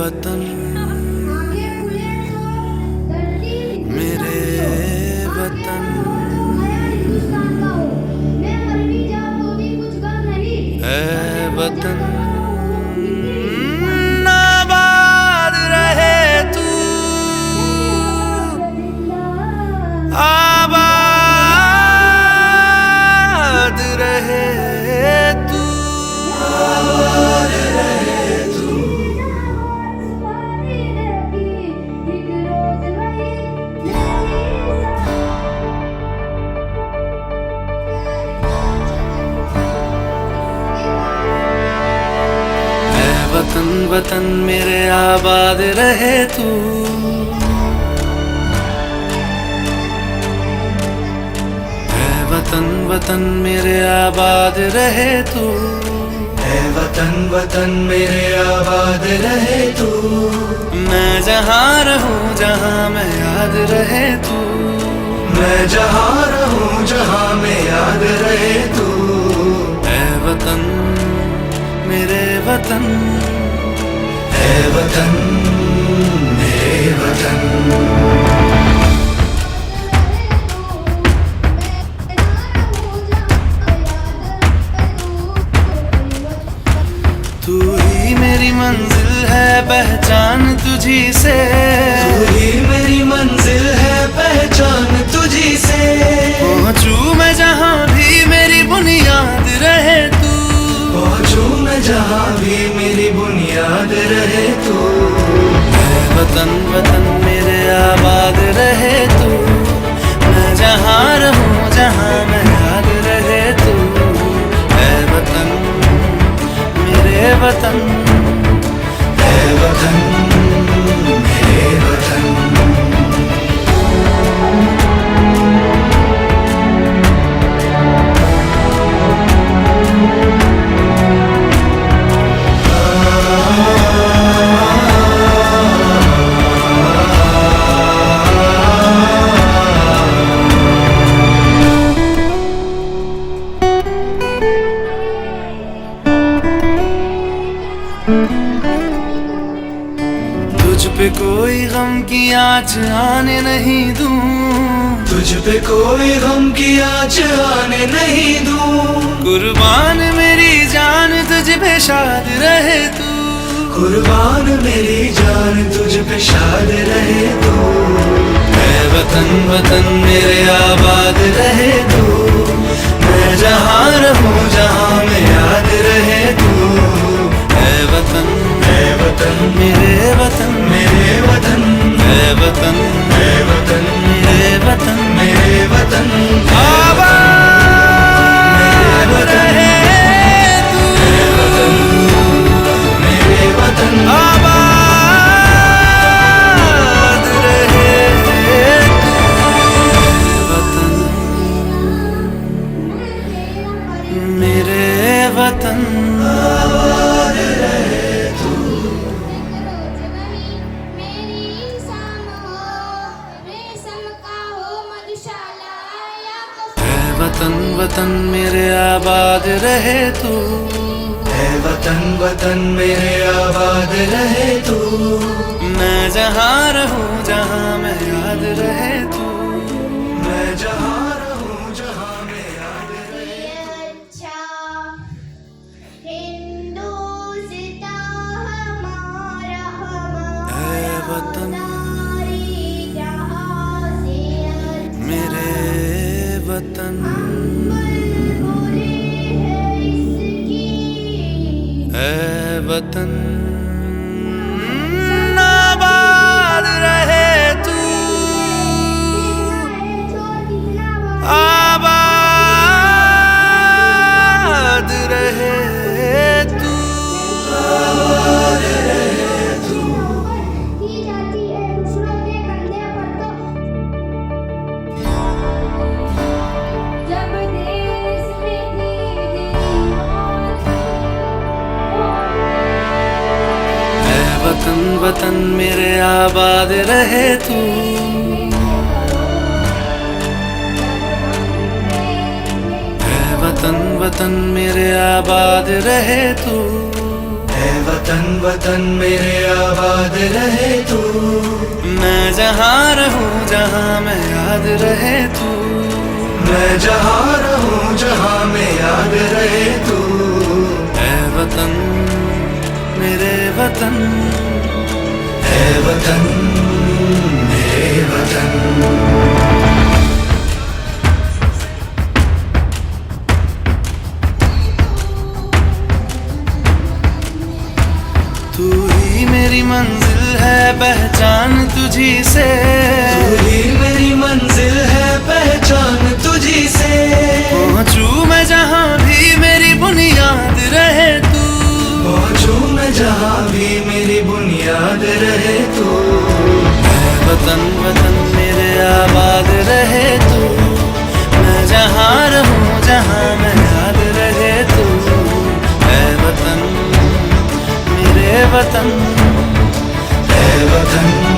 वतन मेरे वतन है वतन आबाद रहे तू आबाद रहे तू आबाद रहे तू वतन वतन मेरे आबाद रहे तू है वतन वतन मेरे आबाद रहे तू है वतन वतन मेरे आबाद रहे तू। मैं जहाँ रहूँ जहाँ मैं याद रहे तू मैं जहाँ रहूँ जहाँ मैं याद रहे तू। है वतन मेरे वतन है वतन मेरे वतन। तू ही मेरी मंजिल है पहचान तुझी से तू ही मेरी मंजिल है पहचान तुझी से। पहुँचू मैं जहाँ भी मेरी बुनियाद रहे तू पहुँचूं मैं जहाँ भी मेरी बुनियाद रहे तू। है वतन वतन मेरे आबाद रहे तू मैं जहाँ रहूँ जहाँ मैं याद रहे तू है वतन मेरे वतन है वतन मेरे वतन। तुझ पे कोई गम की आँच आने नहीं दूं तुझ पे कोई गम की आँच आने नहीं दूं। कुर्बान मेरी जान तुझ पे शाद रहे तू कुर्बान मेरी जान तुझ पे शाद रहे तू। है वतन वतन मेरे आबाद रहे तू मैं जहाँ रहूँ जहाँ मैं याद रहे तू है वतन मेरे वतन मेरे वतन है वतन मेरे वतन मेरे वतन आबाद रहे तू मेरे वतन आबाद रहे तू वतन मेरे वतन वतन वतन मेरे आबाद रहे तू है वतन वतन मेरे आबाद रहे तू। मैं जहाँ रहूँ जहाँ मैं याद रहे तू मैं जहाँ रहूँ जहाँ मैं याद रहे। अच्छा हिंदुस्तान हमारा है वतन मेरे वतन है वतन आबाद रहे तू आबाद रहे तू वतन वतन मेरे आबाद रहे तू है वतन वतन मेरे आबाद रहे तू है वतन वतन वतन मेरे आबाद रहे तू। मैं जहाँ रहूं जहाँ में याद रहे तू। मैं जहाँ रहूं जहाँ में याद रहे तू। ऐ वतन मेरे वतन, ऐ वतन मेरे वतन। तू ही मेरी मंजिल है पहचान तुझी से। तू ही मेरी मंजिल है पहचान तुझी से। पहुँचूं मैं जहाँ भी मेरी बुनियाद रहे तू। पहुँचूं मैं जहाँ भी मेरी बुनियाद रहे तू। ऐ वतन वतन मेरे आबाद रहे तू। मैं जहाँ रहूं जहाँ में याद रहे तू। ऐ वतन मेरे वतन, ऐ वतन